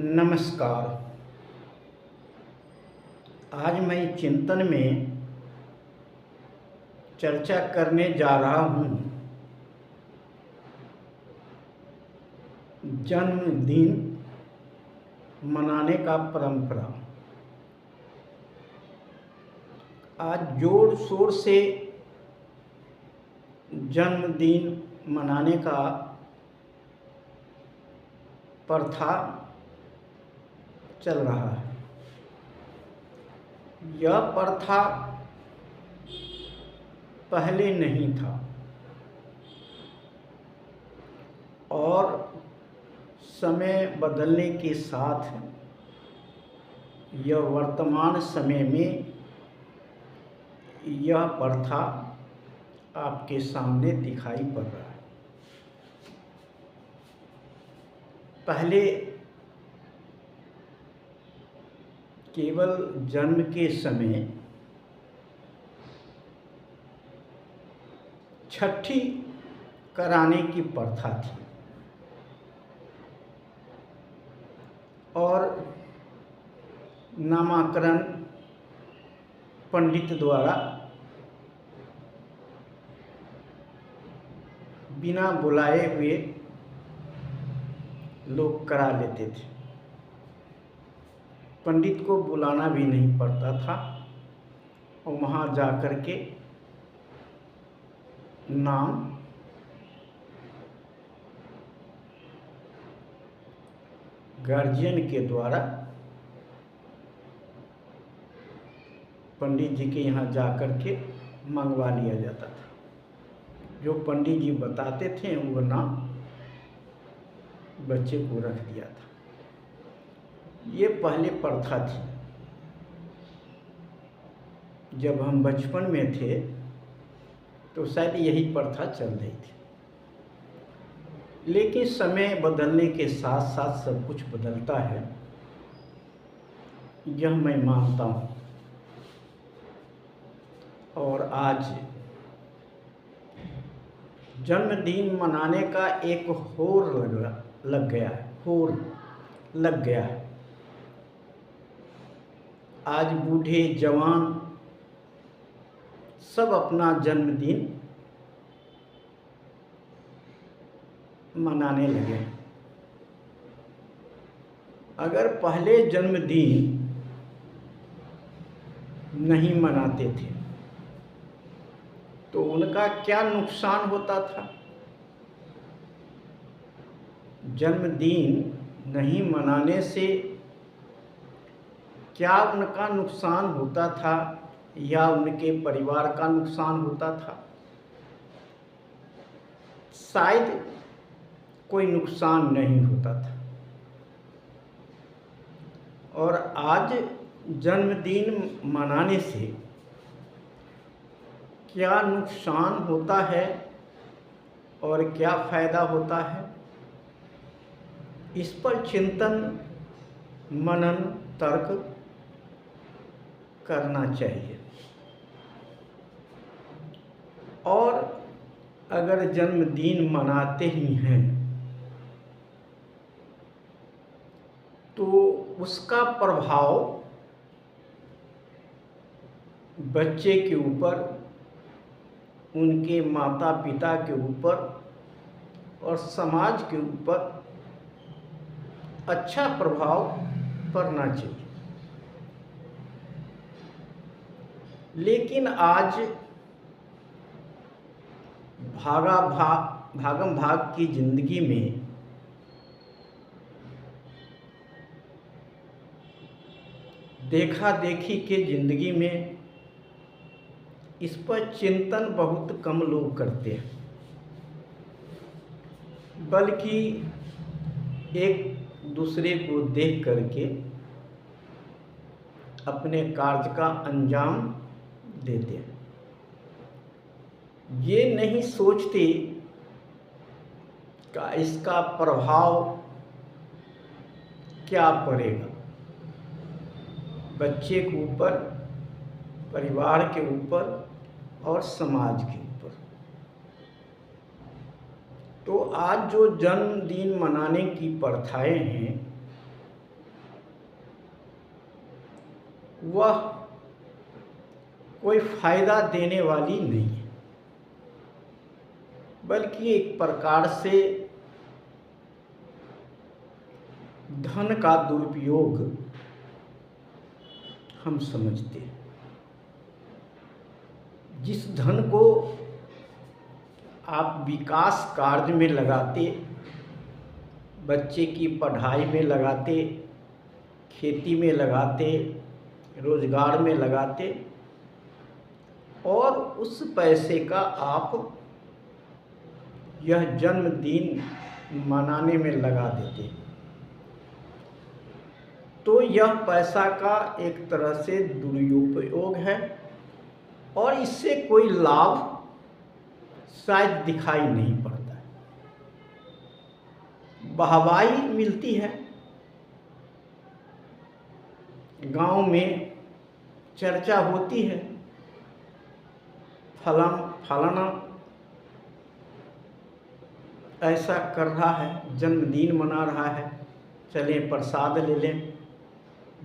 नमस्कार। आज मैं चिंतन में चर्चा करने जा रहा हूँ जन्मदिन मनाने का परंपरा। आज जोर शोर से जन्मदिन मनाने का प्रथा चल रहा है। यह प्रथा पहले नहीं था और समय बदलने के साथ यह वर्तमान समय में यह प्रथा आपके सामने दिखाई पड़ रहा है। पहले केवल जन्म के समय छठी कराने की प्रथा थी और नामकरण पंडित द्वारा बिना बुलाए हुए लोग करा लेते थे। पंडित को बुलाना भी नहीं पड़ता था और वहाँ जाकर के नाम गार्जियन के द्वारा पंडित जी के यहाँ जाकर के मंगवा लिया जाता था। जो पंडित जी बताते थे वो नाम बच्चे को रख दिया था। ये पहले प्रथा थी। जब हम बचपन में थे तो शायद यही प्रथा चल रही थी, लेकिन समय बदलने के साथ साथ सब कुछ बदलता है, यह मैं मानता हूँ। और आज जन्मदिन मनाने का एक होड़ लग गया है। आज बूढ़े जवान सब अपना जन्मदिन मनाने लगे। अगर पहले जन्मदिन नहीं मनाते थे तो उनका क्या नुकसान होता था? जन्मदिन नहीं मनाने से क्या उनका नुकसान होता था या उनके परिवार का नुकसान होता था? शायद कोई नुकसान नहीं होता था। और आज जन्मदिन मनाने से क्या नुकसान होता है और क्या फ़ायदा होता है, इस पर चिंतन मनन तर्क करना चाहिए। और अगर जन्मदिन मनाते ही हैं तो उसका प्रभाव बच्चे के ऊपर, उनके माता पिता के ऊपर और समाज के ऊपर अच्छा प्रभाव पड़ना चाहिए। लेकिन आज भागम भाग की जिंदगी में देखा देखी के जिंदगी में इस पर चिंतन बहुत कम लोग करते हैं, बल्कि एक दूसरे को देख करके अपने कार्य का अंजाम देते हैं। ये नहीं सोचते कि इसका प्रभाव क्या पड़ेगा बच्चे के ऊपर, परिवार के ऊपर और समाज के ऊपर। तो आज जो जन्मदिन मनाने की प्रथाएं हैं वह कोई फायदा देने वाली नहीं है, बल्कि एक प्रकार से धन का दुरुपयोग हम समझते हैं। जिस धन को आप विकास कार्य में लगाते, बच्चे की पढ़ाई में लगाते, खेती में लगाते, रोजगार में लगाते, और उस पैसे का आप यह जन्मदिन मनाने में लगा देते, तो यह पैसा का एक तरह से दुरुपयोग है और इससे कोई लाभ शायद दिखाई नहीं पड़ता है। वाहवाही मिलती है, गांव में चर्चा होती है, फलाना ऐसा कर रहा है, जन्मदिन मना रहा है, चलें प्रसाद ले लें,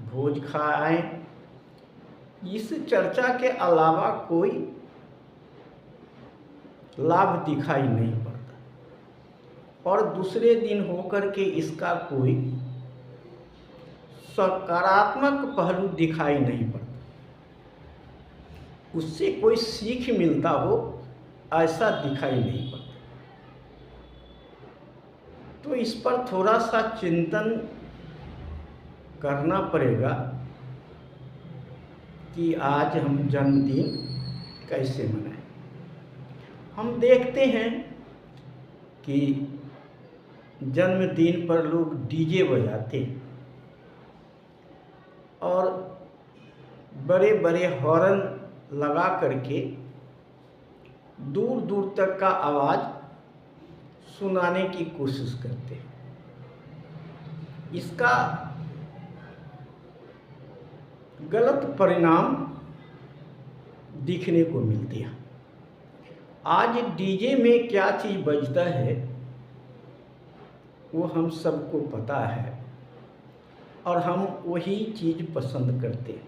भोज खाएं। इस चर्चा के अलावा कोई लाभ दिखाई नहीं पड़ता और दूसरे दिन होकर के इसका कोई सकारात्मक पहलू दिखाई नहीं पड़ता, उससे कोई सीख मिलता हो ऐसा दिखाई नहीं पड़ता। तो इस पर थोड़ा सा चिंतन करना पड़ेगा कि आज हम जन्मदिन कैसे मनाएं। हम देखते हैं कि जन्मदिन पर लोग डीजे बजाते और बड़े बड़े हॉर्न लगा करके दूर दूर तक का आवाज़ सुनाने की कोशिश करते हैं। इसका गलत परिणाम दिखने को मिलते हैं। आज डीजे में क्या चीज़ बजता है वो हम सबको पता है और हम वही चीज़ पसंद करते हैं।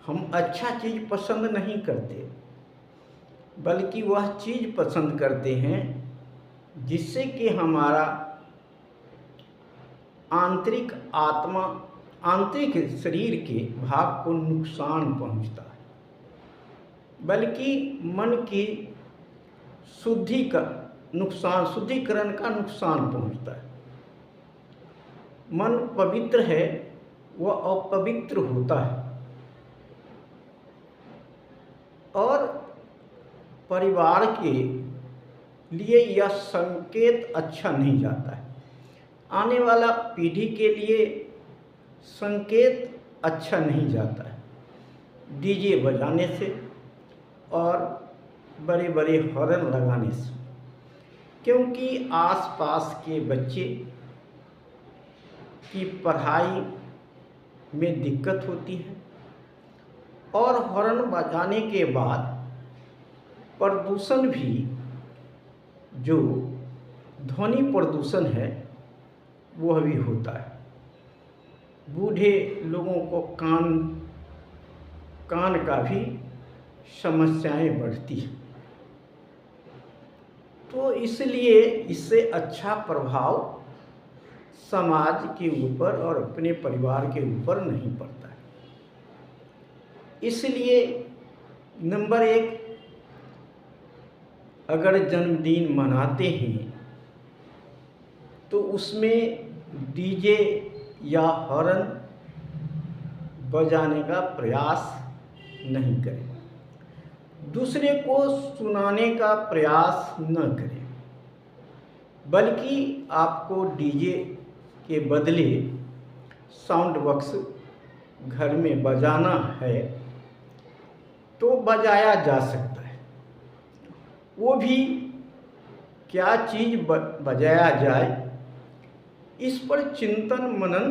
हम अच्छा चीज़ पसंद नहीं करते, बल्कि वह चीज़ पसंद करते हैं जिससे कि हमारा आंतरिक शरीर के भाग को नुकसान पहुंचता है, बल्कि मन की शुद्धिकरण का नुकसान पहुंचता है। मन पवित्र है, वह अपवित्र होता है और परिवार के लिए यह संकेत अच्छा नहीं जाता है। आने वाला पीढ़ी के लिए संकेत अच्छा नहीं जाता है डीजे बजाने से और बड़े बड़े हॉर्न लगाने से, क्योंकि आसपास के बच्चे की पढ़ाई में दिक्कत होती है और हॉर्न बजाने के बाद प्रदूषण भी, जो ध्वनि प्रदूषण है, वह भी होता है। बूढ़े लोगों को कान का भी समस्याएं बढ़ती हैं। तो इसलिए इससे अच्छा प्रभाव समाज के ऊपर और अपने परिवार के ऊपर नहीं पड़ता है। इसलिए नंबर 1, अगर जन्मदिन मनाते हैं तो उसमें डीजे या हॉर्न बजाने का प्रयास नहीं करें, दूसरे को सुनाने का प्रयास न करें, बल्कि आपको डीजे के बदले साउंड बॉक्स घर में बजाना है तो बजाया जा सकता है। वो भी क्या चीज़ बजाया जाए, इस पर चिंतन मनन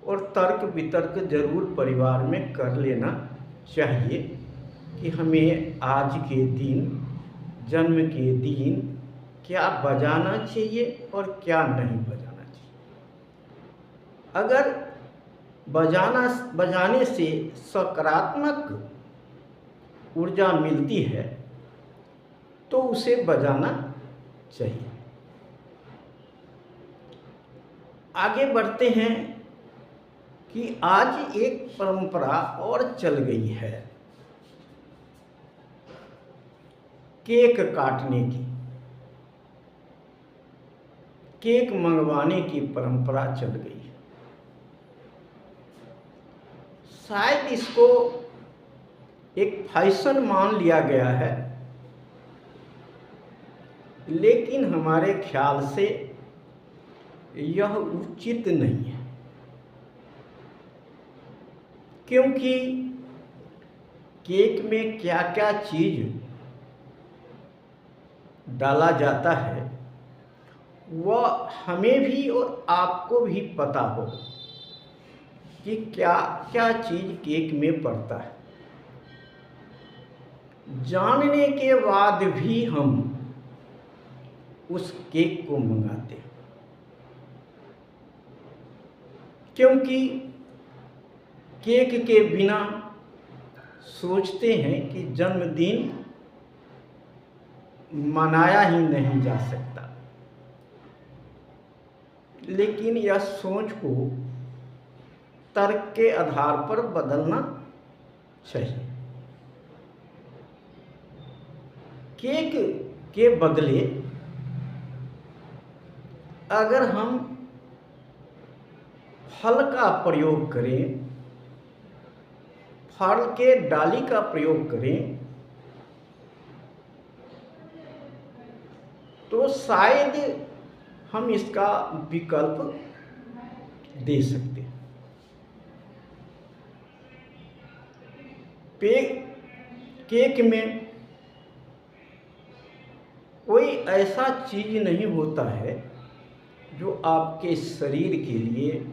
और तर्क वितर्क जरूर परिवार में कर लेना चाहिए कि हमें आज के दिन, जन्म के दिन क्या बजाना चाहिए और क्या नहीं बजाना चाहिए। अगर बजाने से सकारात्मक ऊर्जा मिलती है तो उसे बजाना चाहिए। आगे बढ़ते हैं कि आज एक परंपरा और चल गई है केक काटने की, केक मंगवाने की परंपरा चल गई है। शायद इसको एक फैशन मान लिया गया है, लेकिन हमारे ख्याल से यह उचित नहीं है, क्योंकि केक में क्या क्या चीज डाला जाता है वह हमें भी और आपको भी पता हो कि क्या क्या चीज केक में पड़ता है। जानने के बाद भी हम उस केक को मंगाते हैं, क्योंकि केक के बिना सोचते हैं कि जन्मदिन मनाया ही नहीं जा सकता। लेकिन यह सोच को तर्क के आधार पर बदलना चाहिए। केक के बदले अगर हम फल का प्रयोग करें, फल के डाली का प्रयोग करें, तो शायद हम इसका विकल्प दे सकते हैं। केक में कोई ऐसा चीज नहीं होता है जो आपके शरीर के लिए,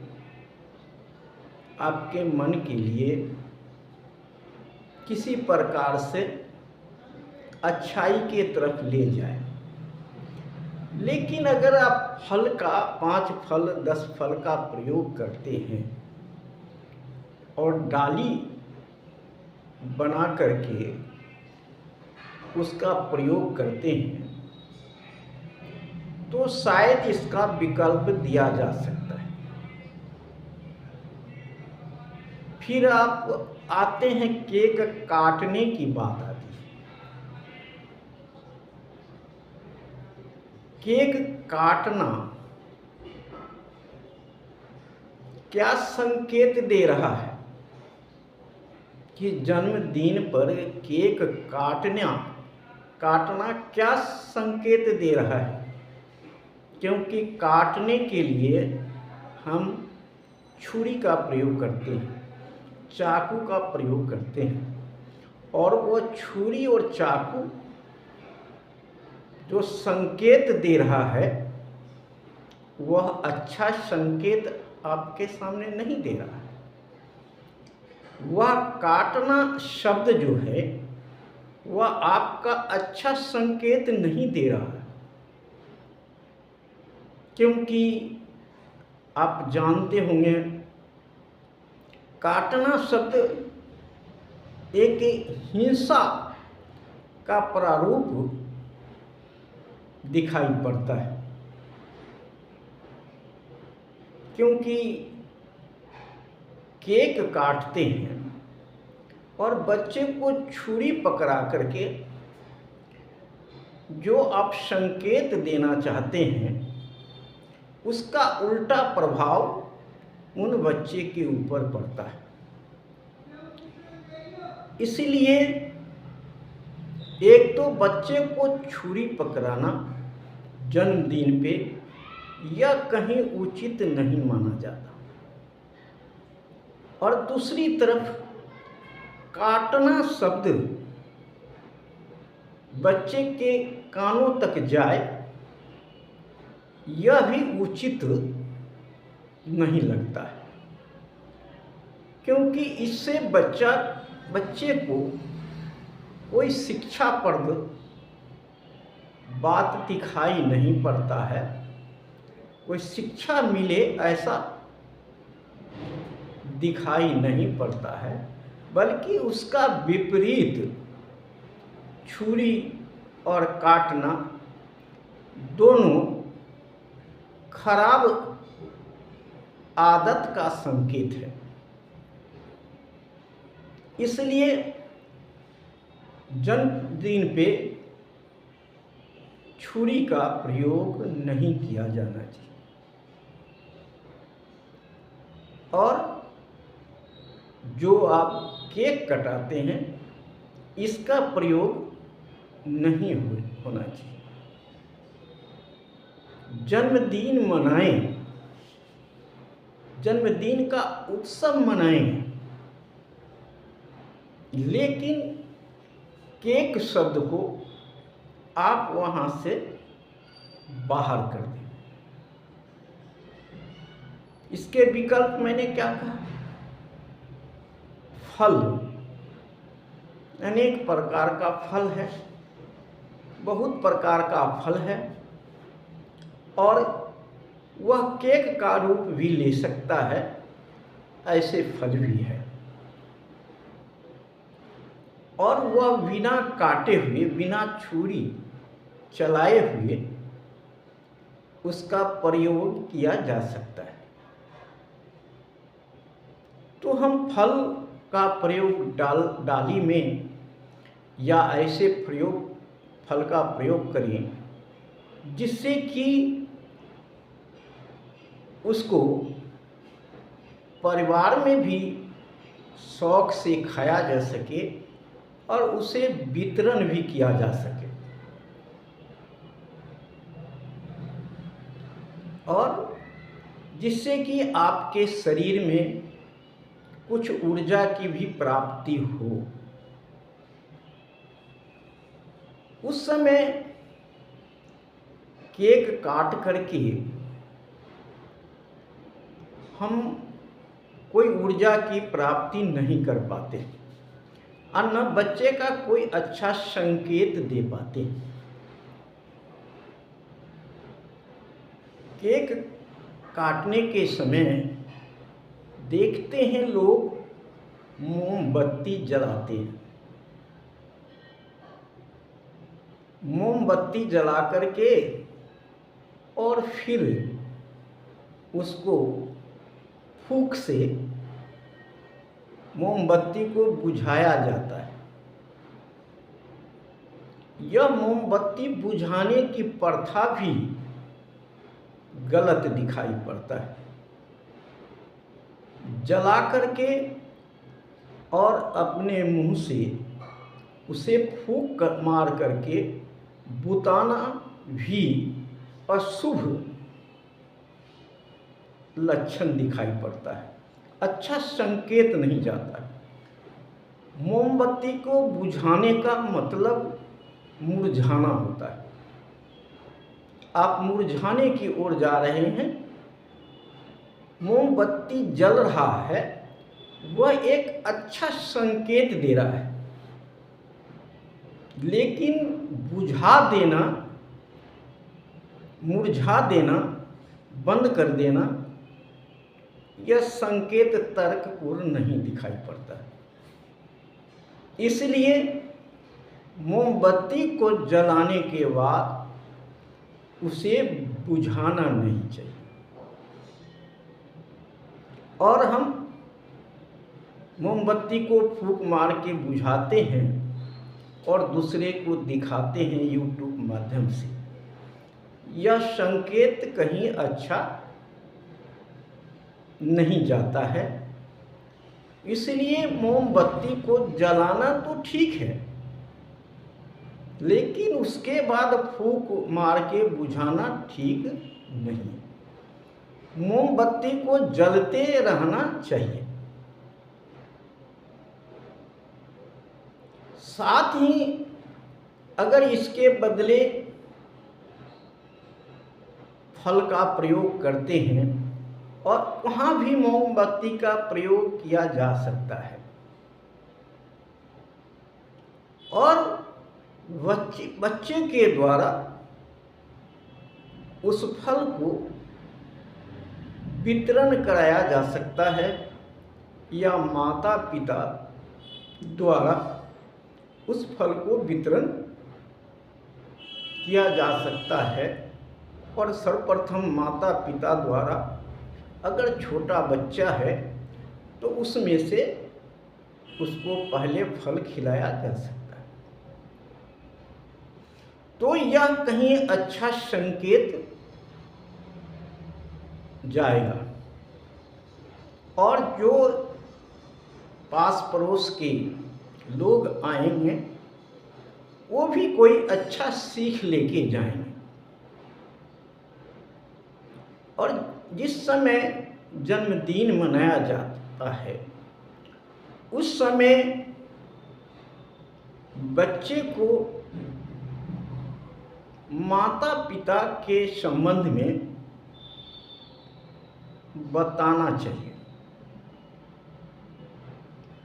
आपके मन के लिए किसी प्रकार से अच्छाई के तरफ ले जाए। लेकिन अगर आप फल का 5 फल 10 फल का प्रयोग करते हैं और डाली बना करके उसका प्रयोग करते हैं, तो शायद इसका विकल्प दिया जा सकता है। फिर आप आते हैं केक काटने की बात आती है। केक काटना क्या संकेत दे रहा है कि जन्मदिन पर केक काटना क्या संकेत दे रहा है? क्योंकि काटने के लिए हम छुरी का प्रयोग करते हैं, चाकू का प्रयोग करते हैं, और वो छुरी और चाकू जो संकेत दे रहा है वह अच्छा संकेत आपके सामने नहीं दे रहा है। वह काटना शब्द जो है वह आपका अच्छा संकेत नहीं दे रहा है, क्योंकि आप जानते होंगे काटना शब्द एक हिंसा का प्रारूप दिखाई पड़ता है, क्योंकि केक काटते हैं और बच्चे को छुरी पकड़ा करके जो आप संकेत देना चाहते हैं उसका उल्टा प्रभाव उन बच्चे के ऊपर पड़ता है। इसलिए एक तो बच्चे को छुरी पकड़ाना जन्मदिन पे यह कहीं उचित नहीं माना जाता, और दूसरी तरफ काटना शब्द बच्चे के कानों तक जाए यह भी उचित नहीं लगता है, क्योंकि इससे बच्चे को कोई शिक्षाप्रद बात दिखाई नहीं पड़ता है, कोई शिक्षा मिले ऐसा दिखाई नहीं पड़ता है, बल्कि उसका विपरीत छुरी और काटना दोनों खराब आदत का संकेत है। इसलिए जन्मदिन पे छुरी का प्रयोग नहीं किया जाना चाहिए और जो आप केक कटाते हैं इसका प्रयोग नहीं होना चाहिए। जन्मदिन मनाएं, जन्मदिन का उत्सव मनाएं, लेकिन केक शब्द को आप वहां से बाहर कर दें। इसके विकल्प मैंने क्या कहा? फल, अनेक प्रकार का फल है, बहुत प्रकार का फल है और वह केक का रूप भी ले सकता है, ऐसे फल भी है। और वह बिना काटे हुए, बिना छुरी चलाए हुए उसका प्रयोग किया जा सकता है। तो हम फल का प्रयोग डाली में या ऐसे फल का प्रयोग करें जिससे कि उसको परिवार में भी शौक से खाया जा सके और उसे वितरण भी किया जा सके और जिससे कि आपके शरीर में कुछ ऊर्जा की भी प्राप्ति हो। उस समय केक काट करके हम कोई ऊर्जा की प्राप्ति नहीं कर पाते और न बच्चे का कोई अच्छा संकेत दे पाते। केक काटने के समय देखते हैं लोग मोमबत्ती जलाते हैं। मोमबत्ती जला करके और फिर उसको फूंक से मोमबत्ती को बुझाया जाता है। यह मोमबत्ती बुझाने की प्रथा भी गलत दिखाई पड़ता है। जला करके और अपने मुंह से उसे फूंक मार करके बुताना भी अशुभ लक्षण दिखाई पड़ता है, अच्छा संकेत नहीं जाता है। मोमबत्ती को बुझाने का मतलब मुरझाना होता है। आप मुरझाने की ओर जा रहे हैं, मोमबत्ती जल रहा है, वह एक अच्छा संकेत दे रहा है, लेकिन बुझा देना, मुरझा देना, बंद कर देना, यह संकेत तर्कपूर्ण नहीं दिखाई पड़ता। इसलिए मोमबत्ती को जलाने के बाद उसे बुझाना नहीं चाहिए और हम मोमबत्ती को फूंक मार के बुझाते हैं और दूसरे को दिखाते हैं यूट्यूब माध्यम से। यह संकेत कहीं अच्छा नहीं जाता है। इसलिए मोमबत्ती को जलाना तो ठीक है, लेकिन उसके बाद फूंक मार के बुझाना ठीक नहीं। मोमबत्ती को जलते रहना चाहिए। साथ ही अगर इसके बदले फल का प्रयोग करते हैं और वहाँ भी मोमबत्ती का प्रयोग किया जा सकता है और बच्चे के द्वारा उस फल को वितरण कराया जा सकता है या माता पिता द्वारा उस फल को वितरण किया जा सकता है। और सर्वप्रथम माता पिता द्वारा अगर छोटा बच्चा है तो उसमें से उसको पहले फल खिलाया जा सकता है। तो यह कहीं अच्छा संकेत जाएगा और जो पास पड़ोस के लोग आएंगे वो भी कोई अच्छा सीख लेके जाएंगे। और जिस समय जन्मदिन मनाया जाता है उस समय बच्चे को माता पिता के संबंध में बताना चाहिए।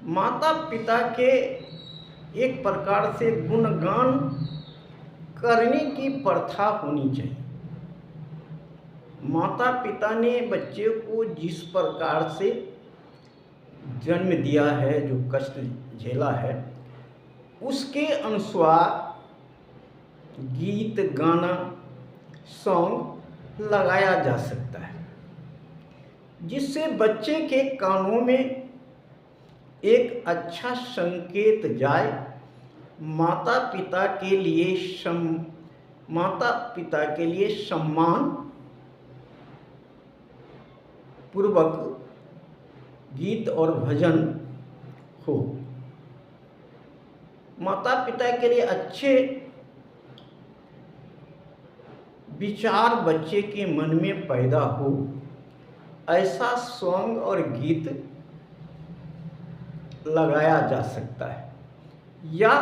माता पिता के एक प्रकार से गुणगान करने की प्रथा होनी चाहिए। माता पिता ने बच्चे को जिस प्रकार से जन्म दिया है, जो कष्ट झेला है, उसके अनुसार गीत गाना सॉन्ग लगाया जा सकता है, जिससे बच्चे के कानों में एक अच्छा संकेत जाए। माता पिता के लिए सम्मान पूर्वक गीत और भजन हो। माता पिता के लिए अच्छे विचार बच्चे के मन में पैदा हो, ऐसा सॉन्ग और गीत लगाया जा सकता है। या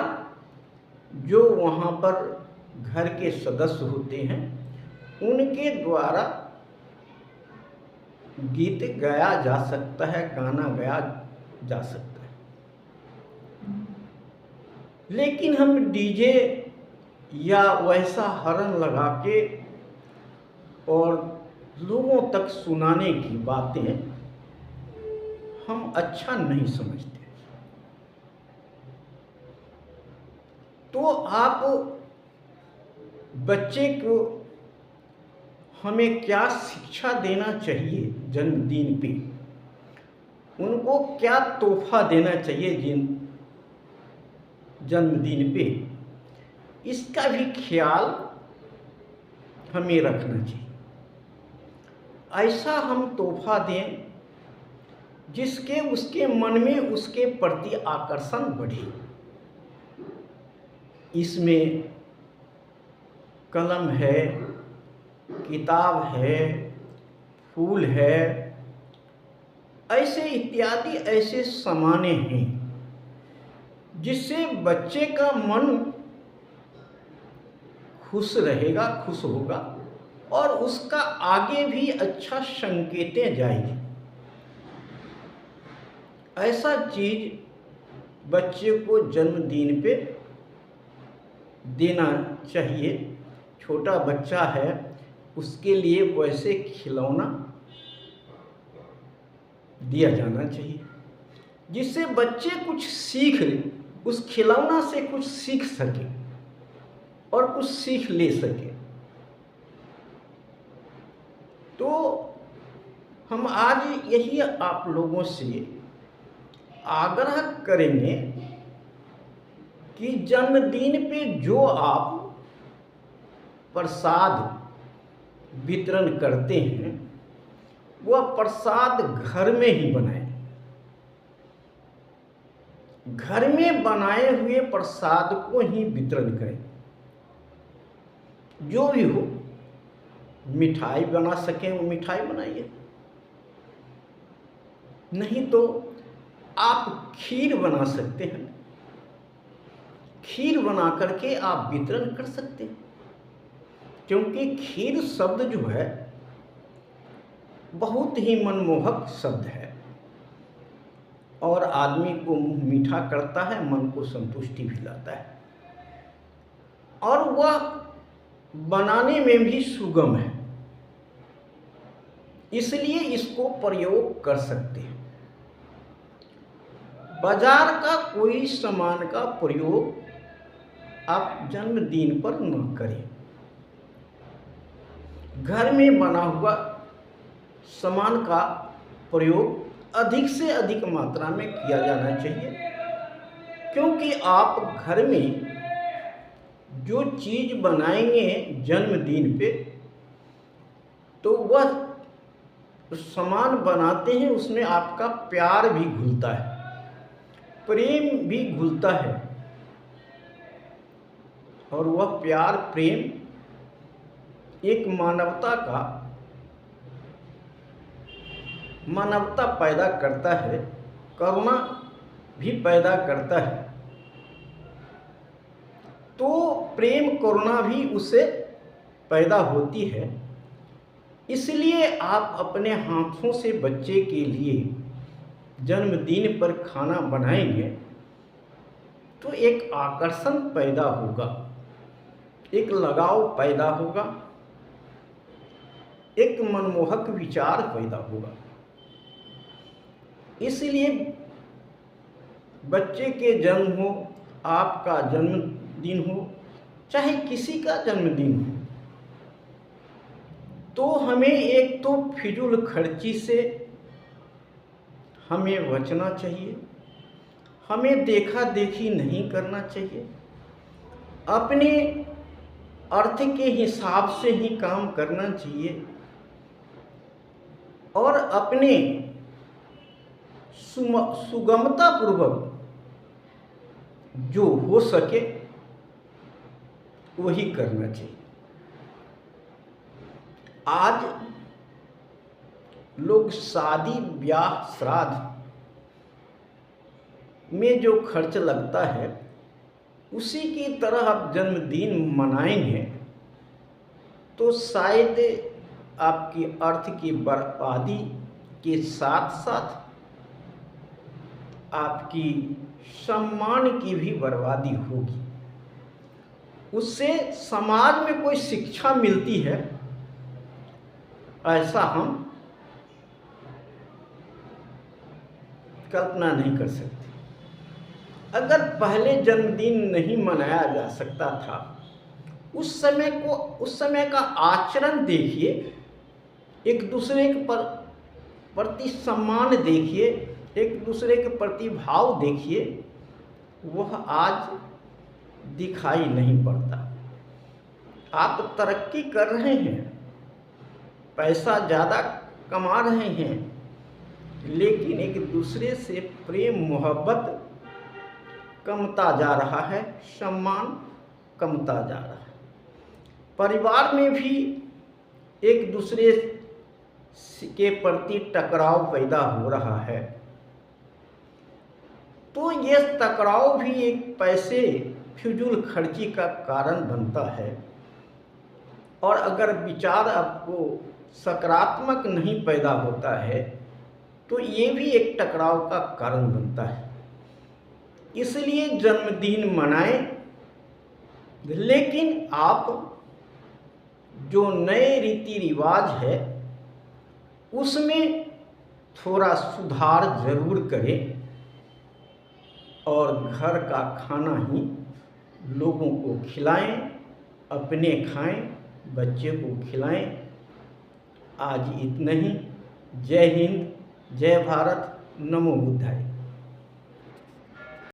जो वहाँ पर घर के सदस्य होते हैं उनके द्वारा गीत गाया जा सकता है, गाना गाया जा सकता है। लेकिन हम डीजे या वैसा हॉर्न लगा के और लोगों तक सुनाने की बातें हम अच्छा नहीं समझते। तो आप बच्चे को हमें क्या शिक्षा देना चाहिए जन्मदिन पे, उनको क्या तोहफा देना चाहिए जन्मदिन पे, इसका भी ख्याल हमें रखना चाहिए। ऐसा हम तोहफा दें जिसके उसके मन में उसके प्रति आकर्षण बढ़े। इसमें कलम है, किताब है, फूल है, ऐसे इत्यादि ऐसे सामानें हैं जिससे बच्चे का मन खुश रहेगा, खुश होगा और उसका आगे भी अच्छा संकेतें जाएगी। ऐसा चीज बच्चे को जन्मदिन पे देना चाहिए। छोटा बच्चा है उसके लिए वैसे खिलौना दिया जाना चाहिए जिससे बच्चे कुछ सीख ले, उस खिलौना से कुछ सीख सके और कुछ सीख ले सके। तो हम आज यही आप लोगों से आग्रह करेंगे कि जन्मदिन पे जो आप प्रसाद वितरण करते हैं वह प्रसाद घर में ही बनाएं। घर में बनाए हुए प्रसाद को ही वितरण करें। जो भी हो, मिठाई बना सकें वो मिठाई बनाइए, नहीं तो आप खीर बना सकते हैं। खीर बना करके आप वितरण कर सकते हैं, क्योंकि खीर शब्द जो है बहुत ही मनमोहक शब्द है और आदमी को मुंह मीठा करता है, मन को संतुष्टि भी लाता है और वह बनाने में भी सुगम है, इसलिए इसको प्रयोग कर सकते हैं। बाजार का कोई सामान का प्रयोग आप जन्मदिन पर न करें। घर में बना हुआ सामान का प्रयोग अधिक से अधिक मात्रा में किया जाना चाहिए, क्योंकि आप घर में जो चीज़ बनाएंगे जन्मदिन पे, तो वह सामान बनाते हैं उसमें आपका प्यार भी घुलता है, प्रेम भी घुलता है, और वह प्यार प्रेम एक मानवता पैदा करता है, करुणा भी पैदा करता है। तो प्रेम करुणा भी उससे पैदा होती है। इसलिए आप अपने हाथों से बच्चे के लिए जन्मदिन पर खाना बनाएंगे तो एक आकर्षण पैदा होगा, एक लगाव पैदा होगा, एक मनमोहक विचार पैदा होगा। इसलिए बच्चे के जन्म हो, आपका जन्मदिन हो, चाहे किसी का जन्मदिन हो, तो हमें एक तो फिजूल खर्ची से हमें बचना चाहिए, हमें देखा देखी नहीं करना चाहिए, अपने अर्थ के हिसाब से ही काम करना चाहिए, और अपने सुगमता पूर्वक जो हो सके वही करना चाहिए। आज लोग शादी ब्याह श्राद्ध में जो खर्च लगता है उसी की तरह आप जन्मदिन मनाएंगे तो शायद आपकी अर्थ की बर्बादी के साथ साथ आपकी सम्मान की भी बर्बादी होगी। उससे समाज में कोई शिक्षा मिलती है ऐसा हम कल्पना नहीं कर सकते। अगर पहले जन्मदिन नहीं मनाया जा सकता था, उस समय का आचरण देखिए, एक दूसरे के प्रति सम्मान देखिए, एक दूसरे के प्रति भाव देखिए, वह आज दिखाई नहीं पड़ता। आप तरक्की कर रहे हैं, पैसा ज़्यादा कमा रहे हैं, लेकिन एक दूसरे से प्रेम मोहब्बत कमता जा रहा है, सम्मान कमता जा रहा है। परिवार में भी एक दूसरे के प्रति टकराव पैदा हो रहा है। तो ये टकराव भी एक पैसे फिजूल खर्ची का कारण बनता है, और अगर विचार आपको सकारात्मक नहीं पैदा होता है तो ये भी एक टकराव का कारण बनता है। इसलिए जन्मदिन मनाएं, लेकिन आप जो नए रीति रिवाज है उसमें थोड़ा सुधार जरूर करें, और घर का खाना ही लोगों को खिलाएं, अपने खाएं, बच्चे को खिलाएं। आज इतना ही। जय हिंद, जय भारत, नमो बुद्धाय।